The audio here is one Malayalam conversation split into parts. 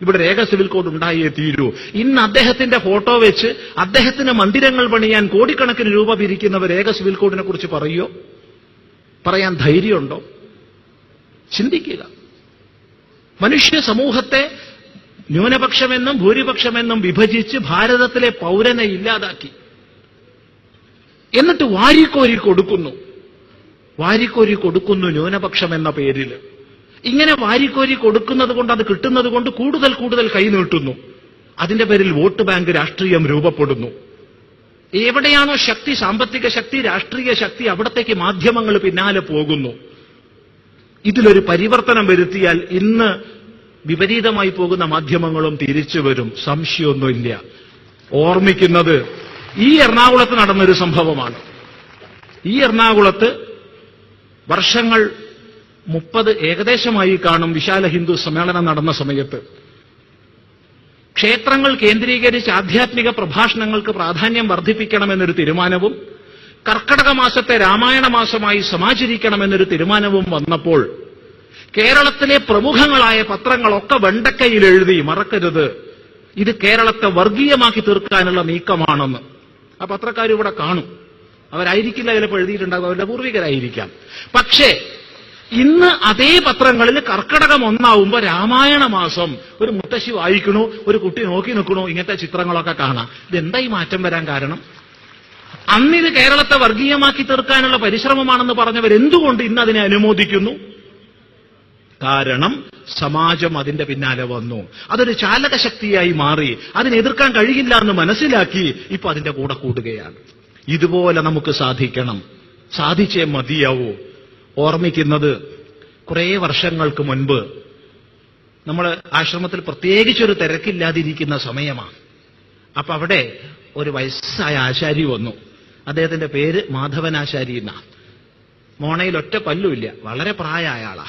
ഇവിടെ രേഖ സിവിൽ കോഡ് ഉണ്ടായേ തീരൂ. ഇന്ന് അദ്ദേഹത്തിന്റെ ഫോട്ടോ വെച്ച് അദ്ദേഹത്തിന് മന്ദിരങ്ങൾ പണിയാൻ കോടിക്കണക്കിന് രൂപ പിരിക്കുന്നവർ രേഖ സിവിൽ കോഡിനെ കുറിച്ച് പറയുമോ? പറയാൻ ധൈര്യമുണ്ടോ? ചിന്തിക്കുക. മനുഷ്യ സമൂഹത്തെ ന്യൂനപക്ഷമെന്നും ഭൂരിപക്ഷമെന്നും വിഭജിച്ച് ഭാരതത്തിലെ പൗരനെ ഇല്ലാതാക്കി. എന്നിട്ട് വാരിക്കോരി കൊടുക്കുന്നു ന്യൂനപക്ഷം എന്ന പേരിൽ. ഇങ്ങനെ വാരിക്കോരി കൊടുക്കുന്നത് കൊണ്ട്, അത് കിട്ടുന്നത് കൊണ്ട് കൂടുതൽ കൂടുതൽ കൈ നീട്ടുന്നു. അതിന്റെ പേരിൽ വോട്ട് ബാങ്ക് രാഷ്ട്രീയം രൂപപ്പെടുന്നു. എവിടെയാണോ ശക്തി, സാമ്പത്തിക ശക്തി, രാഷ്ട്രീയ ശക്തി, അവിടത്തേക്ക് മാധ്യമങ്ങൾ പിന്നാലെ പോകുന്നു. ഇതിലൊരു പരിവർത്തനം വരുത്തിയാൽ ഇന്ന് വിപരീതമായി പോകുന്ന മാധ്യമങ്ങളും തിരിച്ചു വരും, സംശയമൊന്നുമില്ല. ഓർമ്മിക്കുന്നത് ഈ എറണാകുളത്ത് നടന്നൊരു സംഭവമാണ്. ഈ എറണാകുളത്ത് വർഷങ്ങൾ 30 ഏകദേശമായി കാണും വിശാല ഹിന്ദു സമ്മേളനം നടന്ന സമയത്ത് ക്ഷേത്രങ്ങൾ കേന്ദ്രീകരിച്ച് ആധ്യാത്മിക പ്രഭാഷണങ്ങൾക്ക് പ്രാധാന്യം വർദ്ധിപ്പിക്കണമെന്നൊരു തീരുമാനവും കർക്കടക മാസത്തെ രാമായണ മാസമായി സമാചരിക്കണമെന്നൊരു തീരുമാനവും വന്നപ്പോൾ കേരളത്തിലെ പ്രമുഖങ്ങളായ പത്രങ്ങളൊക്കെ വെണ്ടക്കയിൽ എഴുതി, മറക്കരുത്, ഇത് കേരളത്തെ വർഗീയമാക്കി തീർക്കാനുള്ള നീക്കമാണെന്ന്. ആ പത്രക്കാരിവിടെ കാണും. അവരായിരിക്കില്ല ചിലപ്പോൾ എഴുതിയിട്ടുണ്ടാകും, അവരുടെ പൂർവികരായിരിക്കാം. പക്ഷേ ഇന്ന് അതേ പത്രങ്ങളിൽ കർക്കടകം 1 രാമായണ മാസം, ഒരു മുത്തശ്ശി വായിക്കണു, ഒരു കുട്ടി നോക്കി നിൽക്കണു, ഇങ്ങനത്തെ ചിത്രങ്ങളൊക്കെ കാണാം. ഇതെന്തായി മാറ്റം വരാൻ കാരണം? അന്നിത് കേരളത്തെ വർഗീയമാക്കി തീർക്കാനുള്ള പരിശ്രമമാണെന്ന് പറഞ്ഞവർ എന്തുകൊണ്ട് ഇന്ന് അതിനെ അനുമോദിക്കുന്നു? കാരണം സമാജം അതിന്റെ പിന്നാലെ വന്നു. അതൊരു ചാലകശക്തിയായി മാറി. അതിനെ എതിർക്കാൻ കഴിയില്ല എന്ന് മനസ്സിലാക്കി ഇപ്പൊ അതിന്റെ കൂടെ കൂടുകയാണ്. ഇതുപോലെ നമുക്ക് സാധിക്കണം, സാധിച്ചേ മതിയാവൂ. ഓർമ്മിക്കുന്നത് കുറേ വർഷങ്ങൾക്ക് മുൻപ് നമ്മൾ ആശ്രമത്തിൽ പ്രത്യേകിച്ചൊരു തിരക്കില്ലാതിരിക്കുന്ന സമയമാണ്. അപ്പൊ അവിടെ ഒരു വയസ്സായ ആശാരി വന്നു. അദ്ദേഹത്തിന്റെ പേര് മാധവനാശാരി എന്നാണ്. മോണയിൽ ഒറ്റ പല്ലുമില്ല, വളരെ പ്രായമായ ആളാ.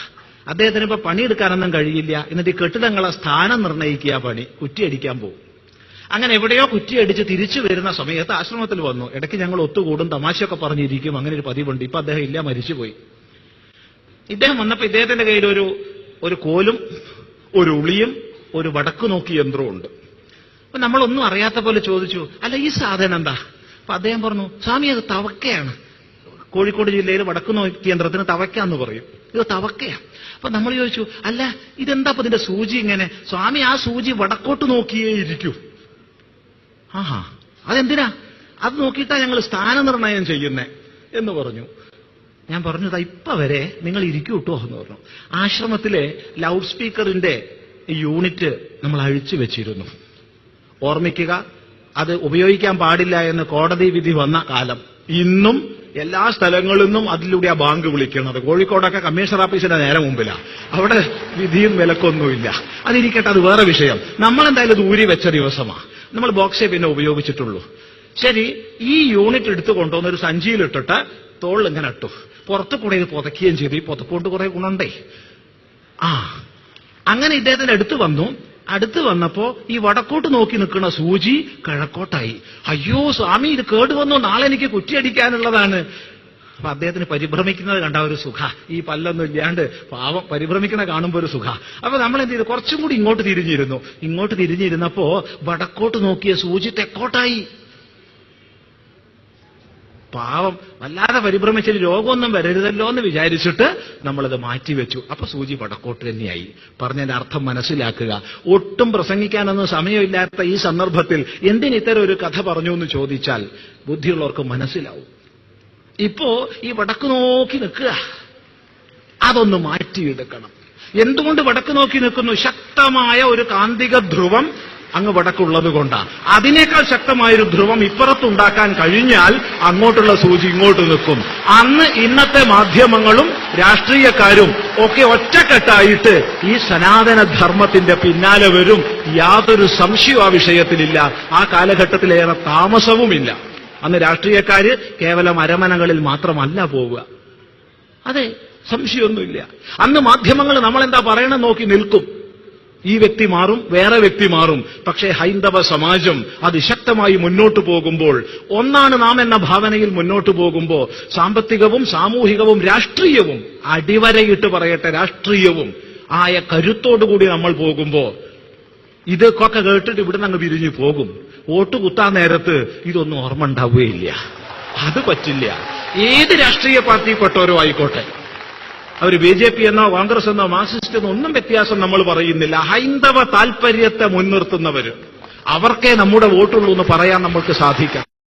അദ്ദേഹത്തിന് ഇപ്പൊ പണിയെടുക്കാനൊന്നും കഴിയില്ല. എന്നിട്ട് ഈ കെട്ടിടങ്ങളെ സ്ഥാനം നിർണ്ണയിക്കുക പണി, കുറ്റിയടിക്കാൻ പോകും. അങ്ങനെ എവിടെയോ കുറ്റിയടിച്ച് തിരിച്ചു വരുന്ന സമയത്ത് ആശ്രമത്തിൽ വന്നു. ഇടയ്ക്ക് ഞങ്ങൾ ഒത്തുകൂടും, തമാശയൊക്കെ പറഞ്ഞിരിക്കും, അങ്ങനെ ഒരു പതിവുണ്ട്. ഇപ്പൊ അദ്ദേഹം ഇല്ല, മരിച്ചുപോയി. ഇദ്ദേഹം വന്നപ്പോ ഇദ്ദേഹത്തിന്റെ കയ്യിൽ ഒരു കോലും ഒരു ഉളിയും ഒരു വടക്കു നോക്കി യന്ത്രവും ഉണ്ട്. അപ്പൊ നമ്മളൊന്നും അറിയാത്ത പോലെ ചോദിച്ചു, അല്ല ഈ സാധനം എന്താ? അപ്പൊ അദ്ദേഹം പറഞ്ഞു, സ്വാമി അത് തവക്കയാണ്. കോഴിക്കോട് ജില്ലയിൽ വടക്കു നോക്കി യന്ത്രത്തിന് തവക്കാന്ന് പറയും. ഇത് തവക്കയാണ്. അപ്പൊ നമ്മൾ ചോദിച്ചു, അല്ല ഇതെന്താ അപ്പൊ ഇതിന്റെ സൂചി ഇങ്ങനെ? സ്വാമി ആ സൂചി വടക്കോട്ട് നോക്കിയേ ഇരിക്കൂ. ആഹാ, അതെന്തിനാ? അത് നോക്കിയിട്ടാ ഞങ്ങൾ സ്ഥാനനിർണയം ചെയ്യുന്നേ എന്ന് പറഞ്ഞു. ഞാൻ പറഞ്ഞു, ഇപ്പൊ വരെ നിങ്ങൾ ഇരിക്കൂ കേട്ടോ എന്ന് പറഞ്ഞു. ആശ്രമത്തിലെ ലൗഡ് സ്പീക്കറിന്റെ യൂണിറ്റ് നമ്മൾ അഴിച്ചു വെച്ചിരുന്നു. ഓർമ്മിക്കുക, അത് ഉപയോഗിക്കാൻ പാടില്ല എന്ന് കോടതി വിധി വന്ന കാലം. ഇന്നും എല്ലാ സ്ഥലങ്ങളിൽ നിന്നും അതിലൂടെ ആ ബാങ്ക് വിളിക്കുന്നത്. കോഴിക്കോടൊക്കെ കമ്മീഷണർ ഓഫീസിന്റെ നേരെ മുമ്പിലാണ്. അവിടെ വിധിയും വിലക്കൊന്നുമില്ല. അതിരിക്കട്ടെ, അത് വേറെ വിഷയം. നമ്മളെന്തായാലും ഇത് ഊരി വെച്ച ദിവസമാണ്. നമ്മൾ ബോക്സേ പിന്നെ ഉപയോഗിച്ചിട്ടുള്ളൂ. ശരി, ഈ യൂണിറ്റ് എടുത്തു കൊണ്ടുവന്ന് ഒരു സഞ്ചിയിലിട്ടിട്ട് തോളിൽ ഇങ്ങനെ ഇട്ടു. പുറത്ത് കൂടെ ഇത് പുതയ്ക്കുകയും ചെയ്തു. ഈ പുതക്കൊണ്ട് കുറെ ഗുണമുണ്ടേ. അങ്ങനെ ഇദ്ദേഹത്തിന്റെ അടുത്ത് വന്നപ്പോ ഈ വടക്കോട്ട് നോക്കി നിൽക്കുന്ന സൂചി കിഴക്കോട്ടായി. അയ്യോ സ്വാമി, ഇത് കേടുവന്നു, നാളെ എനിക്ക് കുറ്റിയടിക്കാനുള്ളതാണ്. അപ്പൊ അദ്ദേഹത്തിന് പരിഭ്രമിക്കുന്നത് കണ്ട ഒരു സുഖ. ഈ പല്ലൊന്നും ഇല്ലാണ്ട് പാവം പരിഭ്രമിക്കണ കാണുമ്പോ ഒരു സുഖ. അപ്പൊ നമ്മൾ എന്ത് ചെയ്തു? കുറച്ചും കൂടി ഇങ്ങോട്ട് തിരിഞ്ഞിരുന്നപ്പോ വടക്കോട്ട് നോക്കിയ സൂചി തെക്കോട്ടായി. പാവം വല്ലാതെ പരിഭ്രമിച്ചിട്ട് രോഗമൊന്നും വരരുതല്ലോ എന്ന് വിചാരിച്ചിട്ട് നമ്മളത് മാറ്റിവെച്ചു. അപ്പൊ സൂചി വടക്കോട്ട് തന്നെയായി. പറഞ്ഞതിന്റെ അർത്ഥം മനസ്സിലാക്കുക. ഒട്ടും പ്രസംഗിക്കാനൊന്നും സമയമില്ലാത്ത ഈ സന്ദർഭത്തിൽ എന്തിന് ഇത്തരം ഒരു കഥ പറഞ്ഞു എന്ന് ചോദിച്ചാൽ ബുദ്ധിയുള്ളവർക്ക് മനസ്സിലാവും. ഇപ്പോ ഈ വടക്ക് നോക്കി നിൽക്കുക, അതൊന്ന് മാറ്റിയെടുക്കണം. എന്തുകൊണ്ട് വടക്ക് നോക്കി നിൽക്കുന്നു? ശക്തമായ ഒരു കാന്തിക ധ്രുവം അങ്ങ് വടക്കുള്ളത് കൊണ്ടാണ്. അതിനേക്കാൾ ശക്തമായൊരു ധ്രുവം ഇപ്പുറത്തുണ്ടാക്കാൻ കഴിഞ്ഞാൽ അങ്ങോട്ടുള്ള സൂചി ഇങ്ങോട്ട് നിൽക്കും. അന്ന് ഇന്നത്തെ മാധ്യമങ്ങളും രാഷ്ട്രീയക്കാരും ഒക്കെ ഒറ്റക്കെട്ടായിട്ട് ഈ സനാതന ധർമ്മത്തിന്റെ പിന്നാലെ വരും. യാതൊരു സംശയവും ആ വിഷയത്തിലില്ല. ആ കാലഘട്ടത്തിലേറെ താമസവുമില്ല. അന്ന് രാഷ്ട്രീയക്കാര് കേവലം അരമനകളിൽ മാത്രമല്ല പോവുക. അതെ, സംശയമൊന്നുമില്ല. അന്ന് മാധ്യമങ്ങൾ നമ്മളെന്താ പറയണം നോക്കി നിൽക്കും. ഈ വ്യക്തി മാറും, വേറെ വ്യക്തി മാറും. പക്ഷേ ഹൈന്ദവ സമാജം അതിശക്തമായി മുന്നോട്ടു പോകുമ്പോൾ, ഒന്നാണ് നാം എന്ന ഭാവനയിൽ മുന്നോട്ടു പോകുമ്പോൾ, സാമ്പത്തികവും സാമൂഹികവും രാഷ്ട്രീയവും, അടിവരയിട്ട് പറയട്ടെ രാഷ്ട്രീയവും ആയ കരുത്തോടുകൂടി നമ്മൾ പോകുമ്പോൾ ഇതൊക്കെ കേട്ടിട്ട് ഇവിടുന്ന് അങ്ങ് പിരിഞ്ഞു പോകും. വോട്ട് കുത്താൻ നേരത്ത് ഇതൊന്നും ഓർമ്മ ഉണ്ടാവുകയില്ല. അത് പറ്റില്ല. ഏത് രാഷ്ട്രീയ പാർട്ടിയിൽപ്പെട്ടവരോ ആയിക്കോട്ടെ, അവർ BJP എന്നോ കോൺഗ്രസ് എന്നോ മാർക്സിസ്റ്റ് എന്നോ ഒന്നും വ്യത്യാസം നമ്മൾ പറയുന്നില്ല. ഹൈന്ദവ താൽപര്യത്തെ മുൻനിർത്തുന്നവർ, അവർക്കേ നമ്മുടെ വോട്ടുള്ളൂ എന്ന് പറയാൻ നമ്മൾക്ക് സാധിക്കാം.